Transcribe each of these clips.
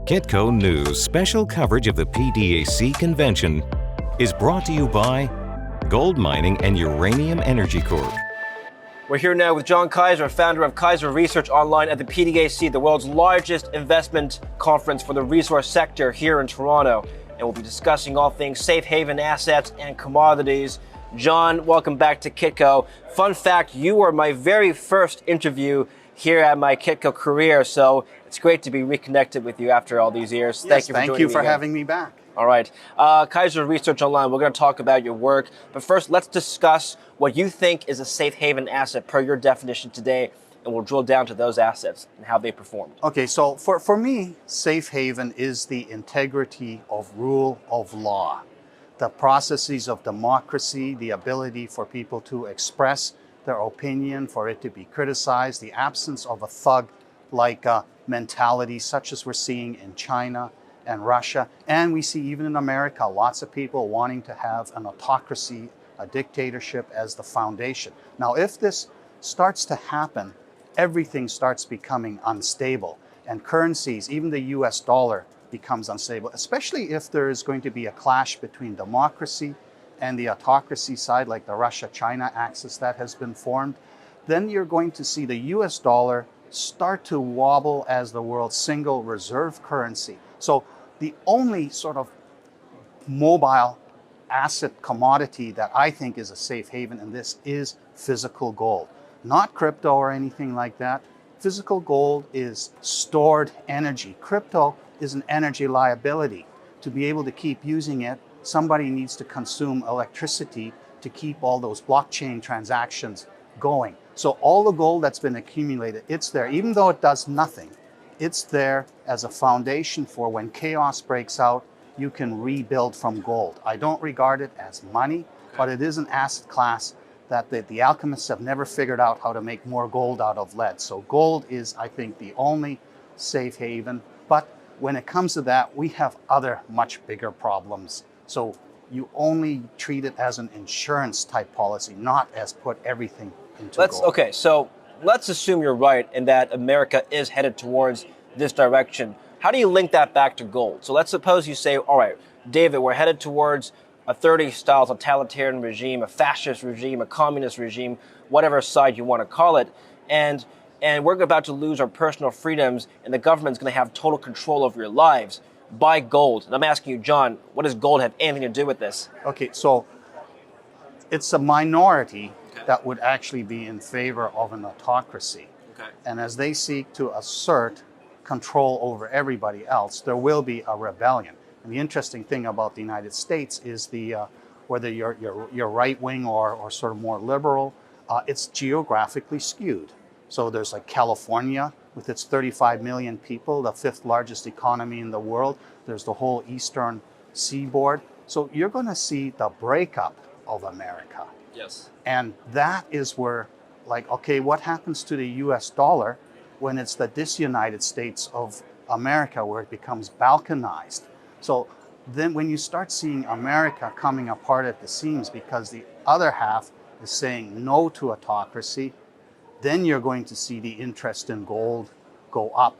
Kitco News special coverage of the PDAC convention is brought to you by Gold Mining and Uranium Energy Corp. We're here now with John Kaiser, founder of Kaiser Research Online at the PDAC, the world's largest investment conference for the resource sector here in Toronto. And we'll be discussing all things safe haven assets and commodities. John, welcome back to Kitco. Fun fact, you were my very first interview here at my Kitco career, so it's great to be reconnected with you after all these years. Yes, Thank you for having me back. All right. Kaiser Research Online, we're going to talk about your work. But first, let's discuss what you think is a safe haven asset per your definition today, and we'll drill down to those assets and how they performed. Okay, so for me, safe haven is the integrity of rule of law, the processes of democracy, the ability for people to express their opinion, for it to be criticized, the absence of a thug-like mentality such as we're seeing in China and Russia. And we see even in America, lots of people wanting to have an autocracy, a dictatorship as the foundation. Now, if this starts to happen, everything starts becoming unstable, and currencies, even the US dollar, becomes unstable, especially if there is going to be a clash between democracy and the autocracy side, like the Russia-China axis that has been formed. Then you're going to see the US dollar start to wobble as the world's single reserve currency. So the only sort of mobile asset commodity that I think is a safe haven in this is physical gold. Not crypto or anything like that. Physical gold is stored energy. Crypto is an energy liability. To be able to keep using it, somebody needs to consume electricity to keep all those blockchain transactions going. So all the gold that's been accumulated, it's there. Even though it does nothing, it's there as a foundation for when chaos breaks out, you can rebuild from gold. I don't regard it as money, but it is an asset class that the alchemists have never figured out how to make more gold out of lead. So gold is, I think, the only safe haven. But when it comes to that, we have other much bigger problems. So you only treat it as an insurance type policy, not as put everything into gold. Okay, so let's assume you're right in that America is headed towards this direction. How do you link that back to gold? So let's suppose you say, all right, David, we're headed towards a 30-style totalitarian regime, a fascist regime, a communist regime, whatever side you want to call it, and we're about to lose our personal freedoms, and the government's going to have total control over your lives. Buy gold. And I'm asking you, John, what does gold have anything to do with this? Okay, so it's a minority that would actually be in favor of an autocracy. Okay. And as they seek to assert control over everybody else, there will be a rebellion. And the interesting thing about the United States is whether you're right wing or sort of more liberal, it's geographically skewed. So there's like California with its 35 million people, the fifth largest economy in the world. There's the whole eastern seaboard. So you're going to see the breakup of America. Yes. And that is where, like, okay, what happens to the US dollar when it's the disunited states of America where it becomes balkanized? So then when you start seeing America coming apart at the seams because the other half is saying no to autocracy, then you're going to see the interest in gold go up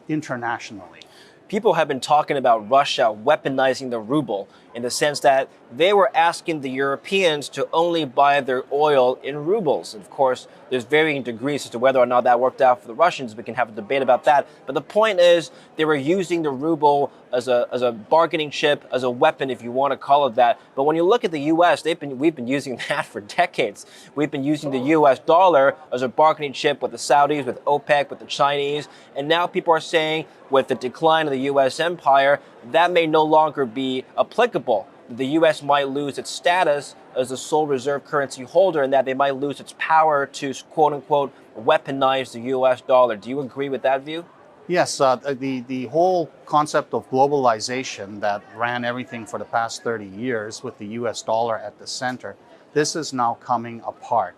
internationally. People have been talking about Russia weaponizing the ruble in the sense that they were asking the Europeans to only buy their oil in rubles. Of course, there's varying degrees as to whether or not that worked out for the Russians. We can have a debate about that. But the point is, they were using the ruble as a bargaining chip, as a weapon, if you want to call it that. But when you look at the U.S., we've been using that for decades. We've been using the U.S. dollar as a bargaining chip with the Saudis, with OPEC, with the Chinese. And now people are saying, with the decline of the U.S. empire, that may no longer be applicable. The U.S. might lose its status as the sole reserve currency holder, and that they might lose its power to, quote-unquote, weaponize the U.S. dollar. Do you agree with that view? Yes, the whole concept of globalization that ran everything for the past 30 years with the US dollar at the center, this is now coming apart.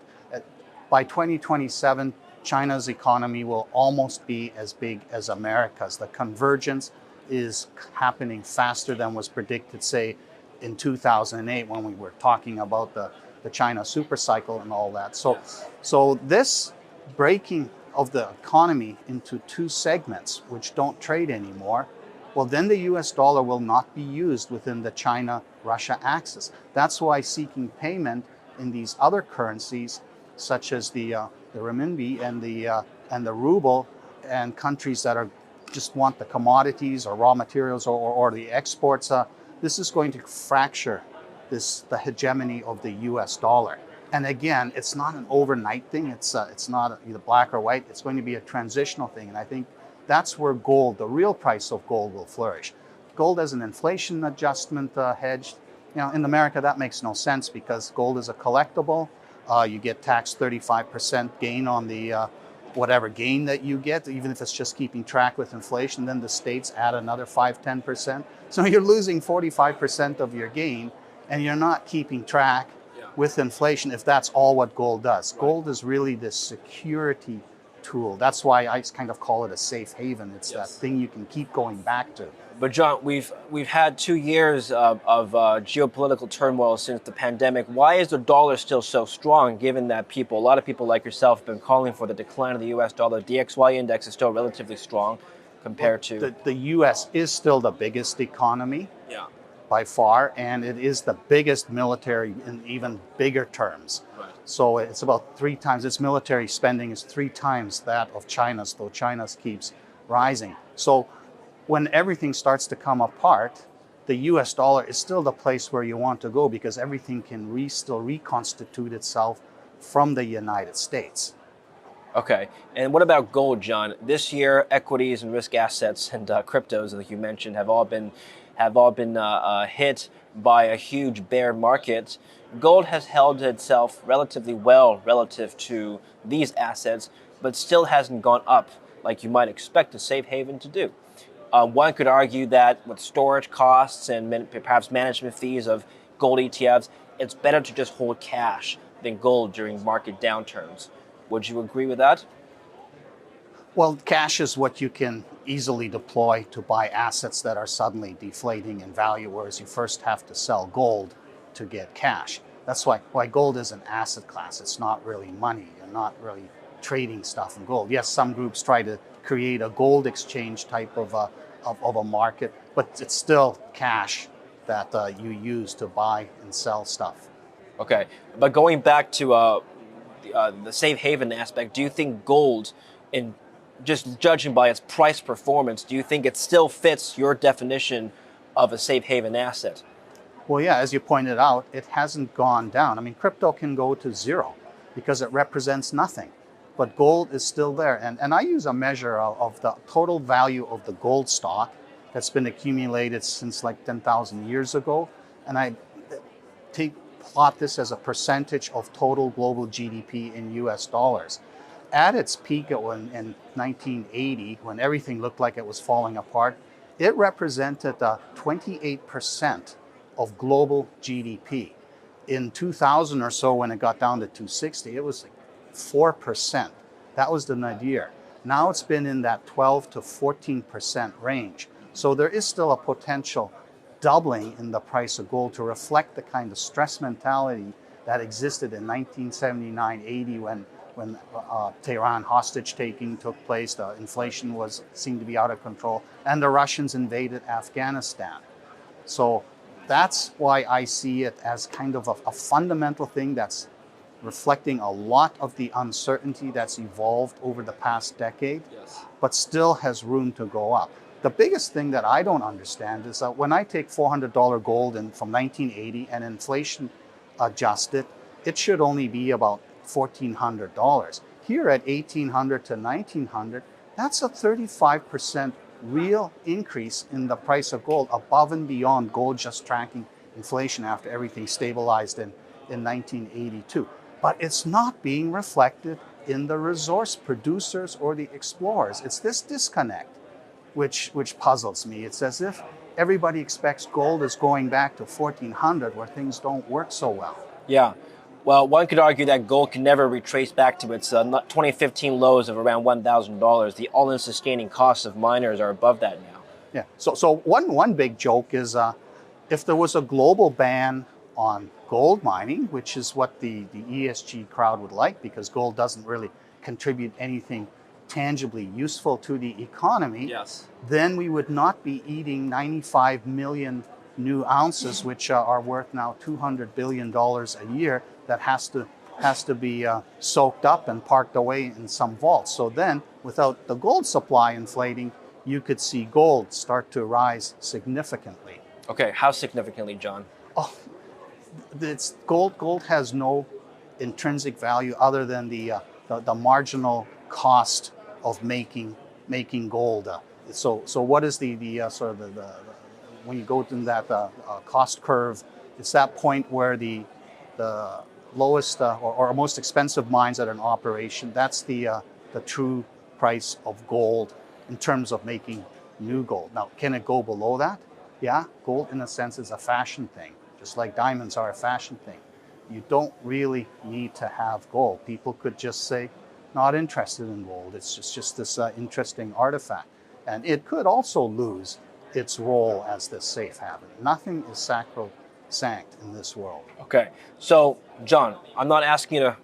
By 2027, China's economy will almost be as big as America's. The convergence is happening faster than was predicted, say, in 2008 when we were talking about the China supercycle and all that. So this breaking of the economy into two segments which don't trade anymore well, then the US dollar will not be used within the China-Russia axis. That's why seeking payment in these other currencies, such as the renminbi and the ruble, and countries that are just want the commodities or raw materials or the exports, this is going to fracture the hegemony of the US dollar. And again, it's not an overnight thing. It's not either black or white. It's going to be a transitional thing. And I think that's where gold, the real price of gold, will flourish. Gold as an inflation adjustment hedged. In America, that makes no sense because gold is a collectible. You get taxed 35% gain on the whatever gain that you get, even if it's just keeping track with inflation. Then the states add another 5-10%. So you're losing 45% of your gain, and you're not keeping track with inflation if that's all what gold does. Right. Gold is really this security tool. That's why I kind of call it a safe haven. It's that thing you can keep going back to. But John, we've had 2 years of geopolitical turmoil since the pandemic. Why is the dollar still so strong, given that a lot of people like yourself have been calling for the decline of the US dollar? DXY index is still relatively strong compared to... The US is still the biggest economy by far, and it is the biggest military in even bigger terms. Right. So it's about 3 times, its military spending is 3 times that of China's, though China's keeps rising. So when everything starts to come apart, the US dollar is still the place where you want to go because everything can still reconstitute itself from the United States. Okay, and what about gold, John? This year, equities and risk assets and cryptos, like you mentioned, have all been hit by a huge bear market. Gold has held itself relatively well relative to these assets, but still hasn't gone up like you might expect a safe haven to do. One could argue that with storage costs and perhaps management fees of gold ETFs, it's better to just hold cash than gold during market downturns. Would you agree with that? Well, cash is what you can easily deploy to buy assets that are suddenly deflating in value, whereas you first have to sell gold to get cash. That's why gold is an asset class. It's not really money. You're not really trading stuff in gold. Yes, some groups try to create a gold exchange type of a market, but it's still cash that you use to buy and sell stuff. Okay, but going back to the safe haven aspect, do you think gold, in just judging by its price performance, do you think it still fits your definition of a safe haven asset? Well, yeah, as you pointed out, it hasn't gone down. I mean, crypto can go to zero because it represents nothing, but gold is still there. And I use a measure of the total value of the gold stock that's been accumulated since like 10,000 years ago. And I plot this as a percentage of total global GDP in US dollars. At its peak in 1980, when everything looked like it was falling apart, it represented 28% of global GDP. In 2000 or so, when it got down to 260, it was like 4%. That was the nadir. Now it's been in that 12 to 14% range. So there is still a potential doubling in the price of gold to reflect the kind of stress mentality that existed in 1979-80 when Tehran hostage taking took place. The inflation seemed to be out of control, and the Russians invaded Afghanistan. So that's why I see it as kind of a fundamental thing that's reflecting a lot of the uncertainty that's evolved over the past decade, but still has room to go up. The biggest thing that I don't understand is that when I take $400 gold from 1980 and inflation adjusted, it should only be about $1,400. Here at $1,800 to $1,900, that's a 35% real increase in the price of gold, above and beyond gold just tracking inflation after everything stabilized in 1982. But it's not being reflected in the resource producers or the explorers. It's this disconnect which puzzles me. It's as if everybody expects gold is going back to 1400 where things don't work so well. Yeah. Well, one could argue that gold can never retrace back to its 2015 lows of around $1,000. The all-in sustaining costs of miners are above that now. Yeah. So one big joke is if there was a global ban on gold mining, which is what the ESG crowd would like, because gold doesn't really contribute anything tangibly useful to the economy, Yes. then we would not be eating 95 million new ounces, which are worth now $200 billion a year, that has to be soaked up and parked away in some vaults. So then, without the gold supply inflating, you could see gold start to rise significantly. Okay, how significantly, John? Oh, it's gold. Gold has no intrinsic value other than the marginal cost of making gold. So what is the sort of the when you go to that cost curve? It's that point where the lowest or most expensive mines that are in operation. That's the true price of gold in terms of making new gold. Now, can it go below that? Yeah, gold in a sense is a fashion thing, just like diamonds are a fashion thing. You don't really need to have gold. People could just say, not interested in gold. It's just this interesting artifact. And it could also lose its role as this safe haven. Nothing is sacrosanct in this world. Okay, so John, I'm not asking you to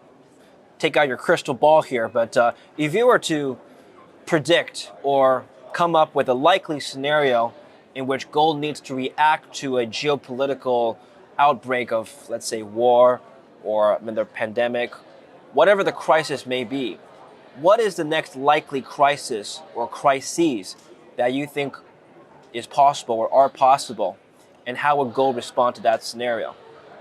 take out your crystal ball here, but if you were to predict or come up with a likely scenario in which gold needs to react to a geopolitical outbreak of, let's say, war or another pandemic, whatever the crisis may be, what is the next likely crisis or crises that you think is possible or are possible, and how would gold respond to that scenario?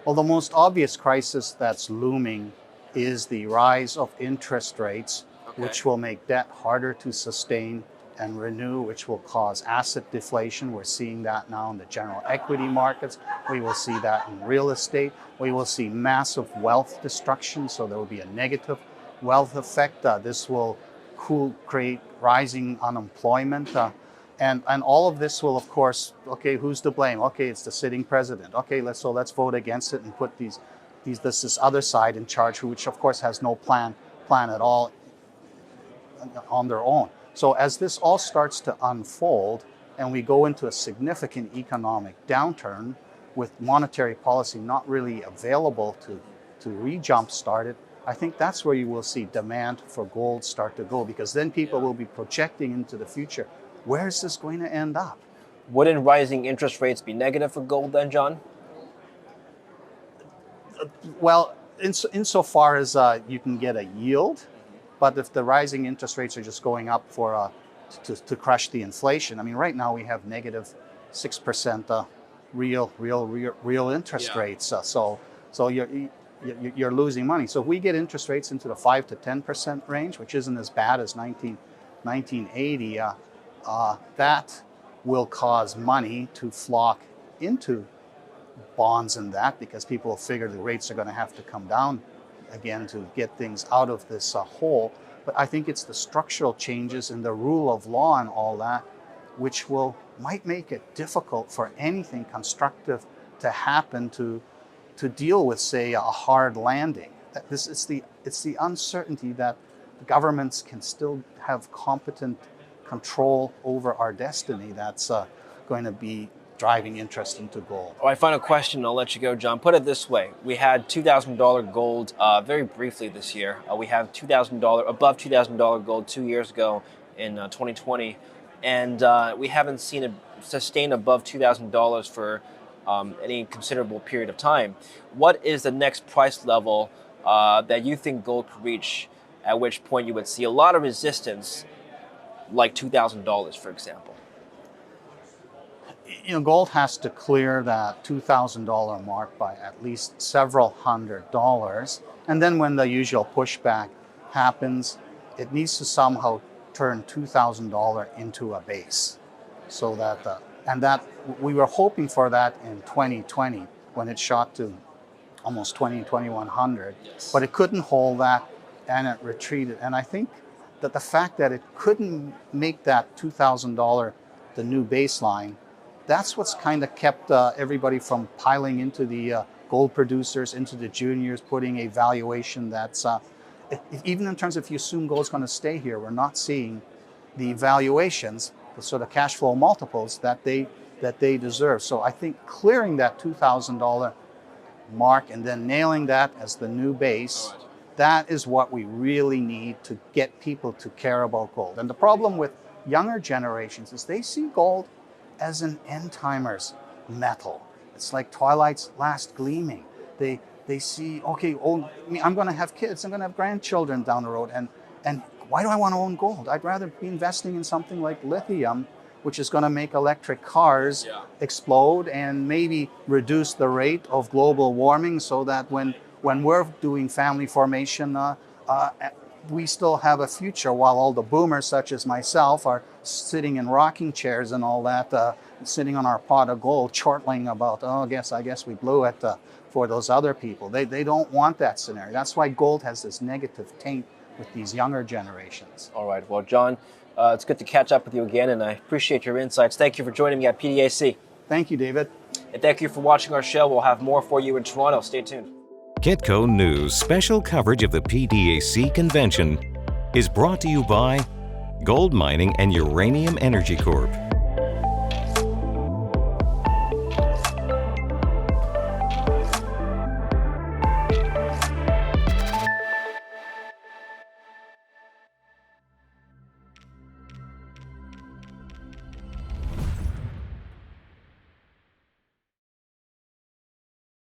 Well, the most obvious crisis that's looming is the rise of interest rates, which will make debt harder to sustain and renew, which will cause asset deflation. We're seeing that now in the general equity markets. We will see that in real estate. We will see massive wealth destruction, so there will be a negative wealth effect. This will create rising unemployment. And all of this will, of course, okay, who's to blame? Okay, it's the sitting president. Okay, let's vote against it and put this other side in charge, which of course has no plan at all on their own. So as this all starts to unfold and we go into a significant economic downturn with monetary policy not really available to re-jumpstart it, I think that's where you will see demand for gold start to go, because then people will be projecting into the future. Where is this going to end up? Wouldn't rising interest rates be negative for gold then, John? Well, insofar as you can get a yield, but if the rising interest rates are just going up for to crush the inflation, I mean, right now we have negative 6% real interest rates. So you're losing money. So if we get interest rates into the 5 to 10% range, which isn't as bad as 1980, that will cause money to flock into bonds and that, because people figure the rates are going to have to come down again to get things out of this hole. But I think it's the structural changes in the rule of law and all that, which might make it difficult for anything constructive to happen to deal with, say, a hard landing. It's the uncertainty that governments can still have competent control over our destiny that's going to be driving interest into gold. All right, final question, I'll let you go, John. Put it this way. We had $2,000 gold very briefly this year. We have above $2,000 gold 2 years ago in 2020. And we haven't seen it sustain above $2,000 for any considerable period of time. What is the next price level that you think gold could reach, at which point you would see a lot of resistance, like $2,000, for example? You know, gold has to clear that $2,000 mark by at least several $100s. And then when the usual pushback happens, it needs to somehow turn $2,000 into a base. So that we were hoping for that in 2020 when it shot to almost 2,100, but it couldn't hold that and it retreated. And I think that the fact that it couldn't make that $2,000 the new baseline, that's what's kind of kept everybody from piling into the gold producers, into the juniors, putting a valuation that's, even in terms of if you assume gold's going to stay here, we're not seeing the valuations, the sort of cash flow multiples that they deserve. So I think clearing that $2,000 mark and then nailing that as the new base That is what we really need to get people to care about gold. And the problem with younger generations is they see gold as an end-timers metal. It's like twilight's last gleaming. They see, okay, I'm going to have kids, I'm going to have grandchildren down the road, and why do I want to own gold? I'd rather be investing in something like lithium, which is going to make electric cars explode and maybe reduce the rate of global warming, so that when we're doing family formation, we still have a future, while all the boomers such as myself are sitting in rocking chairs and all that, sitting on our pot of gold, chortling about, I guess we blew it for those other people. They don't want that scenario. That's why gold has this negative taint with these younger generations. All right. Well, John, it's good to catch up with you again, and I appreciate your insights. Thank you for joining me at PDAC. Thank you, David. And thank you for watching our show. We'll have more for you in Toronto. Stay tuned. Kitco News special coverage of the PDAC convention is brought to you by Gold Mining and Uranium Energy Corp.